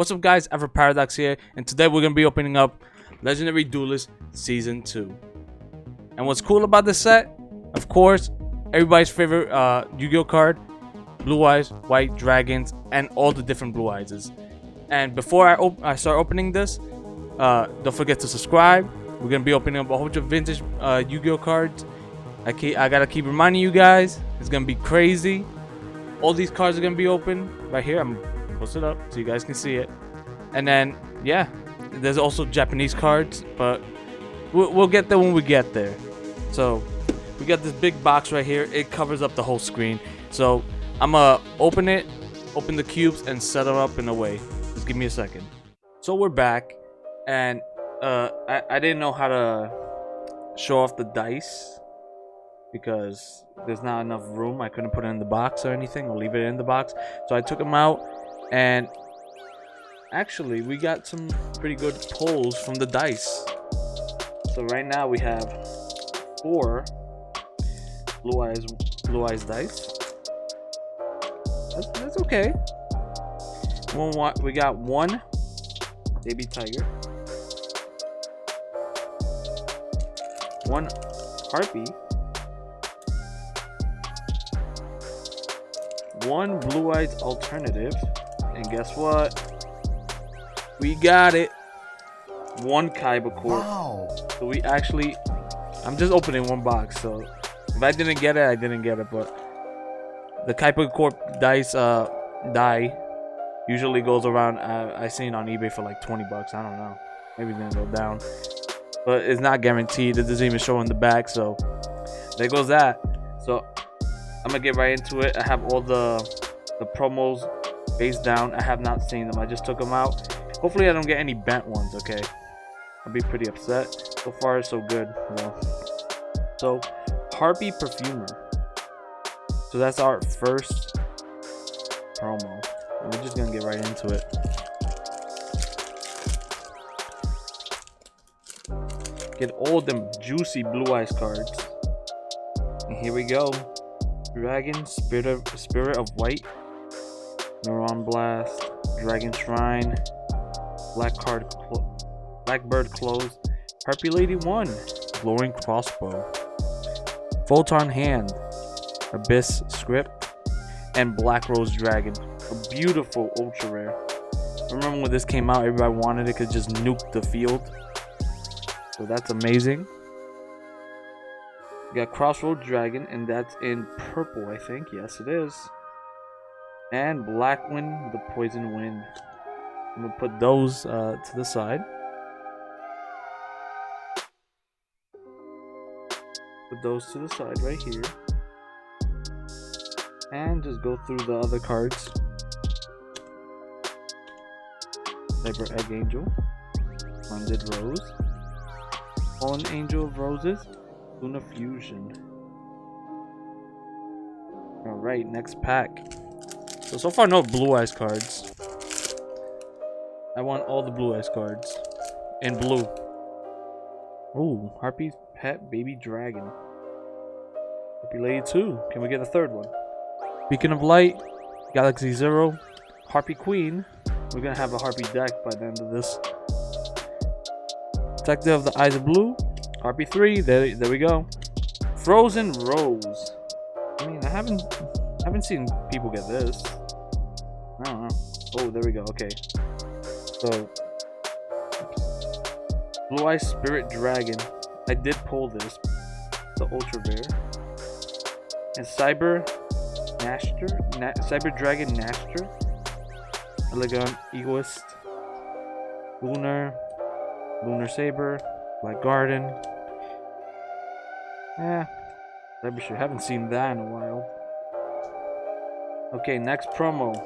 What's up guys, Ever Paradox here, and today we're going to be opening up Legendary Duelist Season 2. And what's cool about this set, of course, everybody's favorite Yu-Gi-Oh card, Blue Eyes, White Dragons, and all the different Blue Eyes. And before I start opening this, don't forget to subscribe. We're going to be opening up a whole bunch of vintage Yu-Gi-Oh cards. I gotta keep reminding you guys, it's going to be crazy. All these cards are going to be open right here. I'm post it up so you guys can see it. And then yeah, there's also Japanese cards, but we'll get there when we get there. So we got this big box right here. It covers up the whole screen, so I'm gonna open the cubes and set them up in a way. Just give me a second. So we're back, and I didn't know how to show off the dice because there's not enough room. I couldn't put it in the box or anything, or leave it in the box, so I took them out. And actually, we got some pretty good pulls from the dice. So right now we have 4 blue eyes dice. That's okay. We got 1 baby tiger, 1 harpy, 1 blue eyes alternative. And guess what? We got it. 1 Kaiba Corp. Wow. So we actually, I'm just opening 1 box. So if I didn't get it, I didn't get it. But the Kaiba Corp dice die usually goes around. I seen on eBay for like 20 bucks. I don't know. Maybe it's gonna go down. But it's not guaranteed. It doesn't even show in the back. So there goes that. So I'm gonna get right into it. I have all the promos face down. I have not seen them. I just took them out. Hopefully I don't get any bent ones, okay? I'll be pretty upset. So far so good though. So Harpy Perfumer. So that's our first promo. And we're just gonna get right into it. Get all them juicy Blue Eyes cards. And here we go. Dragon, Spirit of White, Neuron Blast, Dragon Shrine, Blackbird Close, Harpy Lady 1, Glowing Crossbow, Photon Hand, Abyss Script, and Black Rose Dragon. A beautiful ultra rare. Remember when this came out, everybody wanted it, could just nuke the field. So that's amazing. We got Crossroad Dragon, and that's in purple, I think. Yes, it is. And Blackwind, the Poison Wind. I'm gonna put those to the side. Put those to the side right here. And just go through the other cards. Cyber Egg Angel, Splendid Rose, Fallen Angel of Roses, Luna Fusion. Alright, next pack. So far no Blue Eyes cards. I want all the Blue Eyes cards in blue. Ooh, Harpy's Pet Baby Dragon. Harpy Lady 2. Can we get a third one? Beacon of Light, Galaxy Zero, Harpy Queen. We're gonna have a Harpy deck by the end of this. Detective of the Eyes of Blue, Harpy 3. There we go. Frozen Rose. I mean, I haven't seen people get this. I don't know. Oh, there we go. Okay. So, Blue Eye Spirit Dragon. I did pull this. The ultra rare. And Cyber Dragon Naster. Elegant Egoist. Lunar Saber. Black Garden. Yeah. I haven't seen that in a while. Okay, next promo.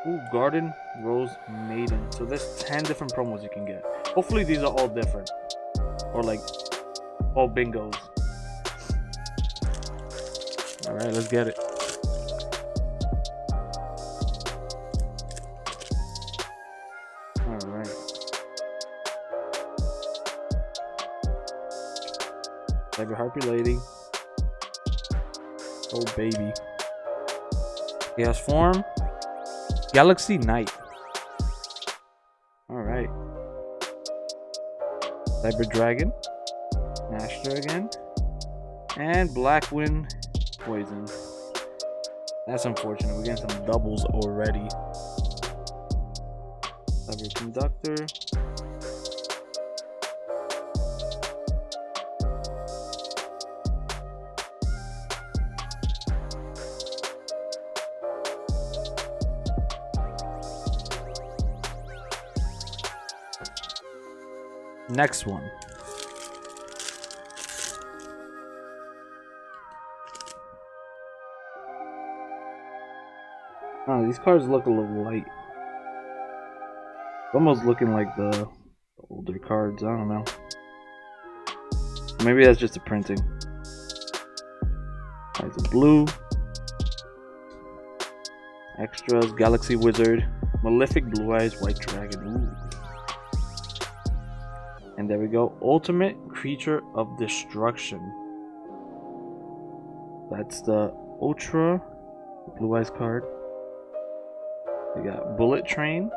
Ooh, Garden Rose Maiden. So there's 10 different promos you can get. Hopefully these are all different. Or like all bingos. Alright, let's get it. Alright. Cyber Harpy Lady. Oh baby. Chaos Form. Galaxy Knight. Alright. Cyber Dragon. Master again. And Black Wind Poison. That's unfortunate. We're getting some doubles already. Cyber Conductor. Next one. Oh, these cards look a little light. It's almost looking like the older cards. I don't know. Maybe that's just the printing. Eyes of Blue. Extras, Galaxy Wizard, Malefic Blue Eyes, White Dragon. Ooh. And there we go. Ultimate Creature of Destruction. That's the Ultra Blue Eyes card. We got Bullet Train.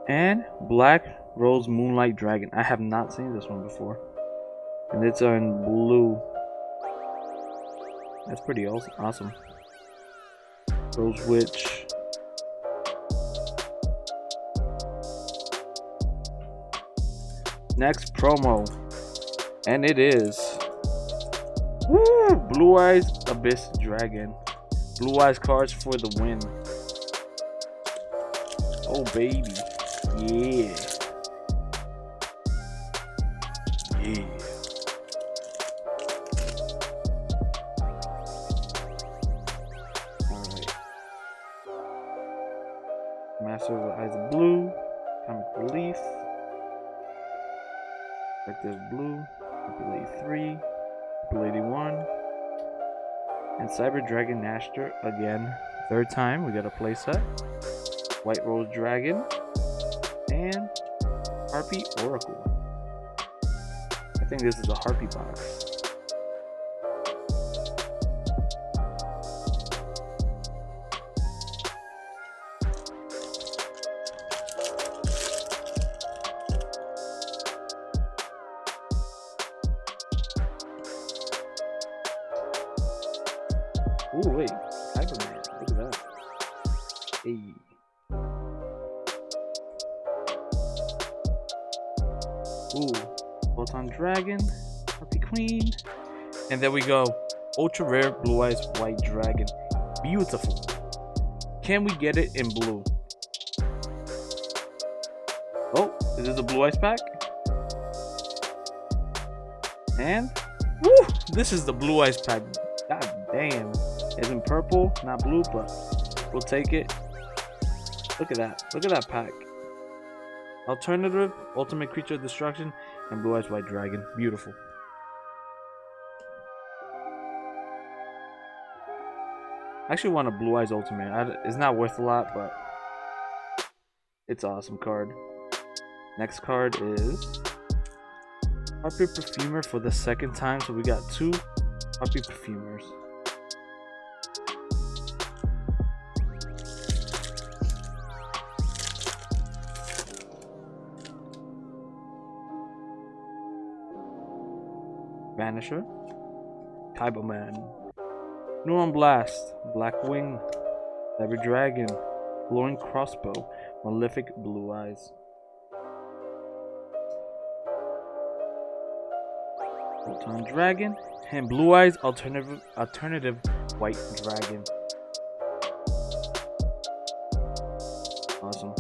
And Black Rose Moonlight Dragon. I have not seen this one before. And it's in blue. That's pretty awesome. Rose Witch. Next promo, and it is Blue Eyes Abyss Dragon. Blue Eyes cards for the win. Oh baby, yeah. Alright. Master of the Eyes of Blue, Comic Relief. Active Blue, Happy Lady 3, Happy Lady 1, and Cyber Dragon Master again. Third time, we got a playset. White Rose Dragon, and Harpy Oracle. I think this is a Harpy box. Ooh, wait. Kaiba Man. Look at that. Hey. Ooh. Photon Dragon. Harpy Queen. And there we go. Ultra Rare Blue Eyes White Dragon. Beautiful. Can we get it in blue? Oh, is this a Blue Eyes pack? And woo, this is the Blue Eyes pack. God damn. It's in purple, not blue, but we'll take it. Look at that. Look at that pack. Alternative, Ultimate Creature of Destruction, and Blue Eyes White Dragon. Beautiful. I actually want a Blue Eyes Ultimate. It's not worth a lot, but it's an awesome card. Next card is Harpy Perfumer for the second time. So we got two Harpy Perfumers. Vanisher, Kaiba Man, Neuron Blast, Black Wing, Cyber Dragon, Glowing Crossbow, Malefic Blue Eyes. Photon Dragon, and Blue Eyes alternative White Dragon. Awesome.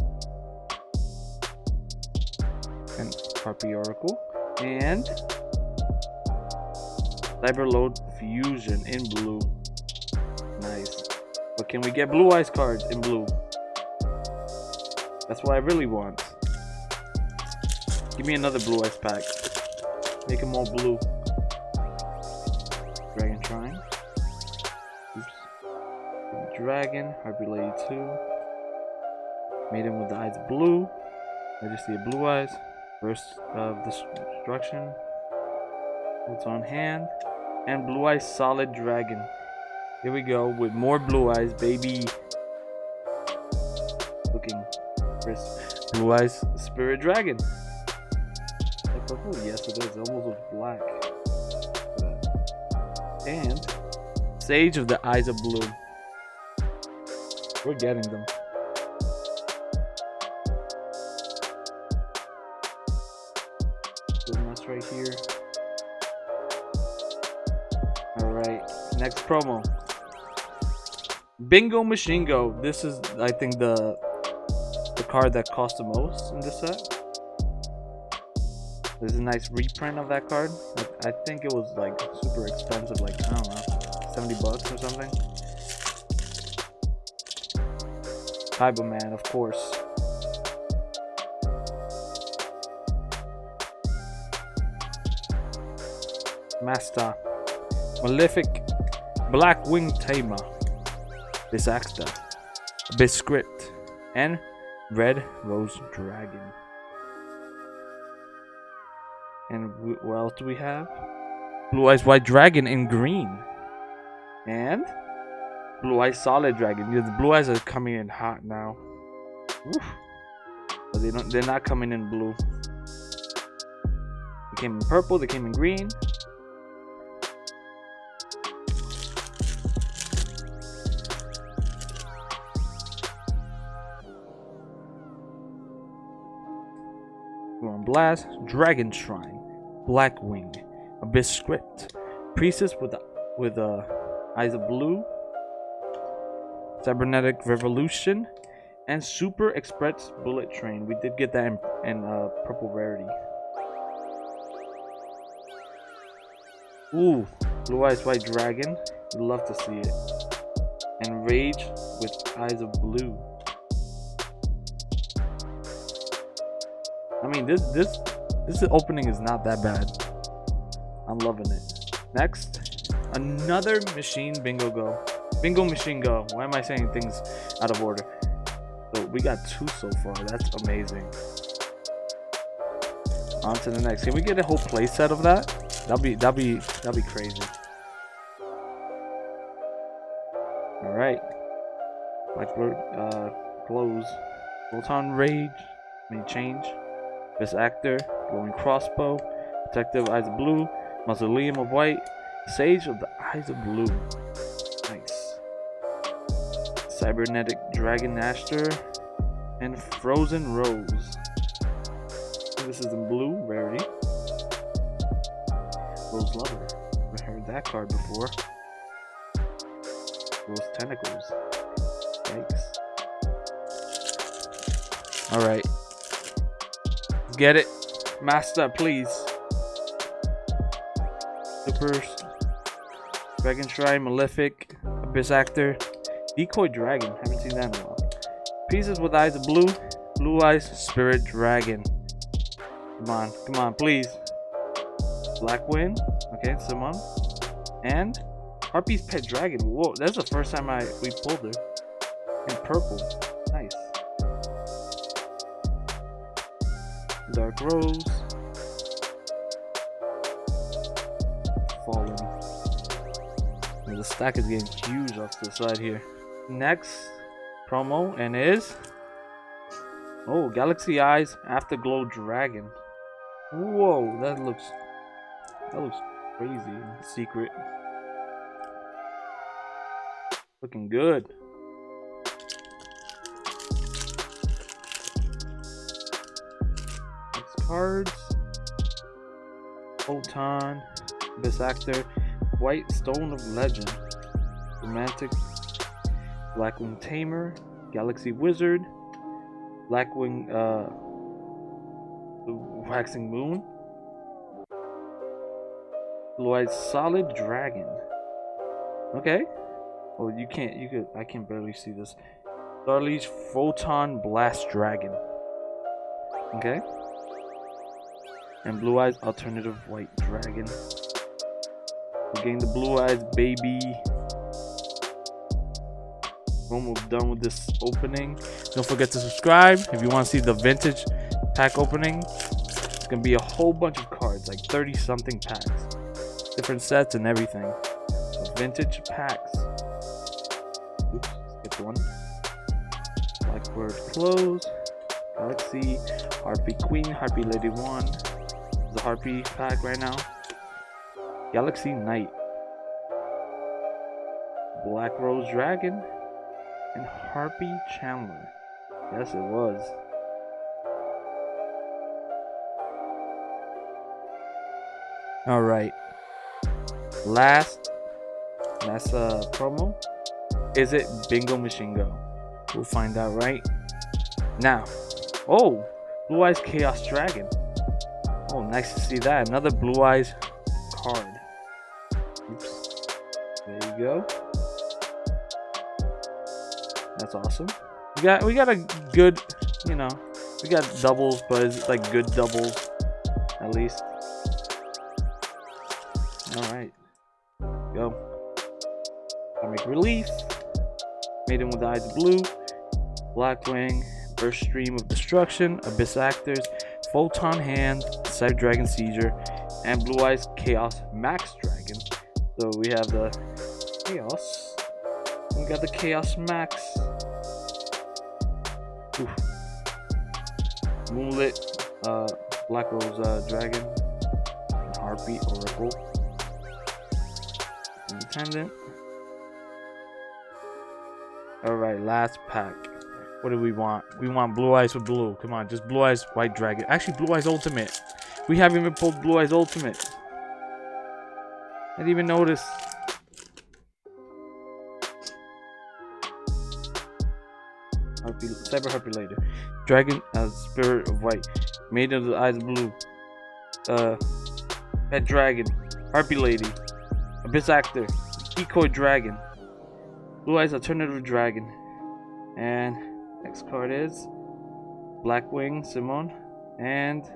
And Harpy Oracle, and Cyberload Fusion in blue. Nice. But can we get Blue Eyes cards in blue? That's what I really want. Give me another Blue Eyes pack. Make them all blue. Dragon Shrine. Oops. Dragon. Harpy Lady 2. Made him with the eyes blue. Majesty of Blue Eyes. Burst of Destruction. What's on hand? And Blue Eyes Solid Dragon. Here we go with more Blue Eyes, baby. Looking crisp. Blue Eyes Spirit Dragon. Is that purple? Yes, it is. It almost looks black. And Sage of the Eyes of Blue. We're getting them. That's right here. Alright, next promo. Bingo Machine Go. This is, I think, the card that cost the most in this set. There's a nice reprint of that card. I think it was like super expensive, like, I don't know, 70 bucks or something. Kaiba Man, of course. Master. Malefic. Blackwing Tamer. Bisacta. Biscript. And Red Rose Dragon. And what else do we have? Blue Eyes White Dragon in green. And Blue Eyes Solid Dragon. Yeah, the Blue Eyes are coming in hot now. Oof. But they're not coming in blue. They came in purple, they came in green. Blast, Dragon Shrine, Blackwing, Abyss Script, Priestess with Eyes of Blue, Cybernetic Revolution, and Super Express Bullet Train. We did get that in purple rarity. Ooh, Blue Eyes White Dragon. You'd love to see it. And Rage with Eyes of Blue. I mean, this opening is not that bad. I'm loving it. Next, another machine bingo go. Bingo machine go. Why am I saying things out of order? So we got 2 so far. That's amazing. On to the next. Can we get a whole playset of that? That'll be crazy. All right. Blackbird close. Photon Rage. May change. Best Actor, Glowing Crossbow, Protective Eyes of Blue, Mausoleum of White, Sage of the Eyes of Blue. Nice. Cybernetic Dragon Aster, and Frozen Rose. This is in blue, rarity. Rose Lover. I've heard that card before. Rose Tentacles. Thanks. Alright. Get it, Master, please. Super Dragon Shrine, Malefic, Abyss Actor, Decoy Dragon. Haven't seen that in a while. Pieces with Eyes of Blue, Blue Eyes Spirit Dragon. Come on, please. Blackwing, okay, someone, and Harpy's Pet Dragon. Whoa, that's the first time we pulled her in purple. Nice. Dark Rose. Fallen. And the stack is getting huge off to the side here. Next promo and is Galaxy Eyes Afterglow Dragon. Whoa, that looks crazy. Secret. Looking good. Cards. Photon, Abyss Actor, White Stone of Legend, Romantic, Blackwing Tamer, Galaxy Wizard, Blackwing Waxing Moon, Blue Eyes Solid Dragon. Okay. Oh, I can barely see this. Starleech Photon Blast Dragon. Okay. And Blue Eyes Alternative White Dragon. We're getting the Blue Eyes, baby. Almost done with this opening. Don't forget to subscribe if you want to see the vintage pack opening. It's gonna be a whole bunch of cards, like 30 something packs, different sets and everything. So vintage packs. Oops, skip one. Blackbird close. Galaxy, Harpy Queen, Harpy Lady 1. The Harpy pack right now. Galaxy Knight. Black Rose Dragon. And Harpy Chandler. Yes, it was. Alright. Last promo. Is it Bingo Machine Go? We'll find out right now. Oh, Blue Eyes Chaos Dragon. Oh, nice to see that. Another Blue Eyes card. Oops. There you go. That's awesome. We got a good, we got doubles, but it's like good doubles at least. All right, go. Comic Relief. Maiden with the Eyes of Blue. Blackwing. Burst Stream of Destruction. Abyss Actors. Photon Hand. Cyber Dragon Seizure. And Blue Eyes Chaos Max Dragon. So we have the Chaos. We got the Chaos Max. Oof. Moonlit. Black Rose Dragon. And Harpy Oracle. Independent. Alright, last pack. What do we want? We want Blue Eyes with blue. Come on, just Blue Eyes White Dragon. Actually, Blue Eyes Ultimate. We haven't even pulled Blue Eyes Ultimate. I didn't even notice. Harpy, Cyber Harpy later. Dragon Spirit of White. Maiden of the Eyes of Blue. Pet Dragon. Harpy Lady. Abyss Actor. Decoy Dragon. Blue Eyes Alternative Dragon. And next card is Blackwing Simone. And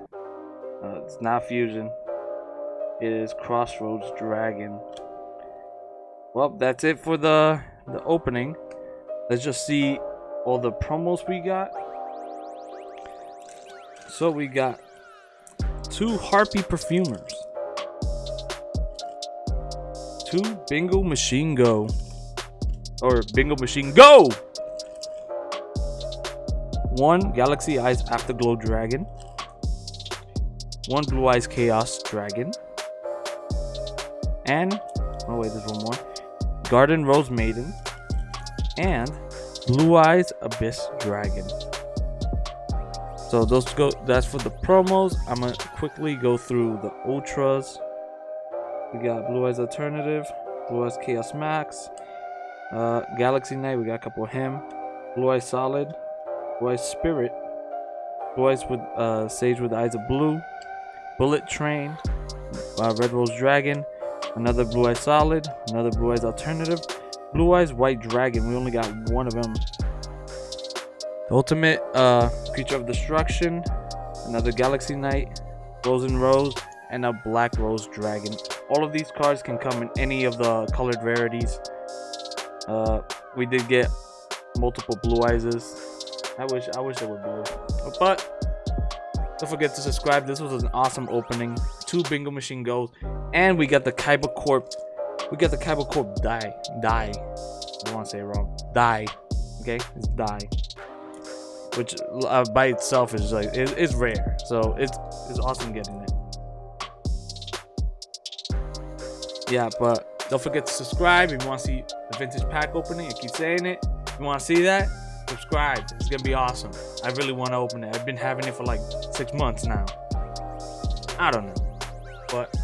it's not Fusion. It is Crossroads Dragon. Well, that's it for the opening. Let's just see all the promos we got. So we got 2 Harpy Perfumers. 2 Bingo Machine Go. Or Bingo Machine Go! 1 Galaxy Eyes Afterglow Dragon. 1 Blue Eyes Chaos Dragon. And, oh wait, there's one more. Garden Rose Maiden. And Blue Eyes Abyss Dragon. So that's for the promos. I'm gonna quickly go through the ultras. We got Blue Eyes Alternative, Blue Eyes Chaos Max, Galaxy Knight, we got a couple of him. Blue Eyes Solid, Blue Eyes Spirit, Blue Eyes with Sage with the Eyes of Blue, Bullet Train, Red Rose Dragon, another Blue Eyes Solid, another Blue Eyes Alternative, Blue Eyes White Dragon. We only got one of them. The Ultimate Creature of Destruction, another Galaxy Knight, Frozen Rose, and a Black Rose Dragon. All of these cards can come in any of the colored rarities. We did get multiple Blue Eyes. I wish they were blue. But don't forget to subscribe. This was an awesome opening. 2 Bingo Machine Goes. And we got the Kaiba Corp. We got the Kaiba Corp die. I don't want to say it wrong. Die. Okay? It's die. Which by itself is like it's rare. So it's awesome getting it. Yeah, but don't forget to subscribe if you want to see the vintage pack opening. I keep saying it. If you want to see that, subscribe. It's gonna be awesome. I really want to open it. I've been having it for like 6 months now. I don't know, but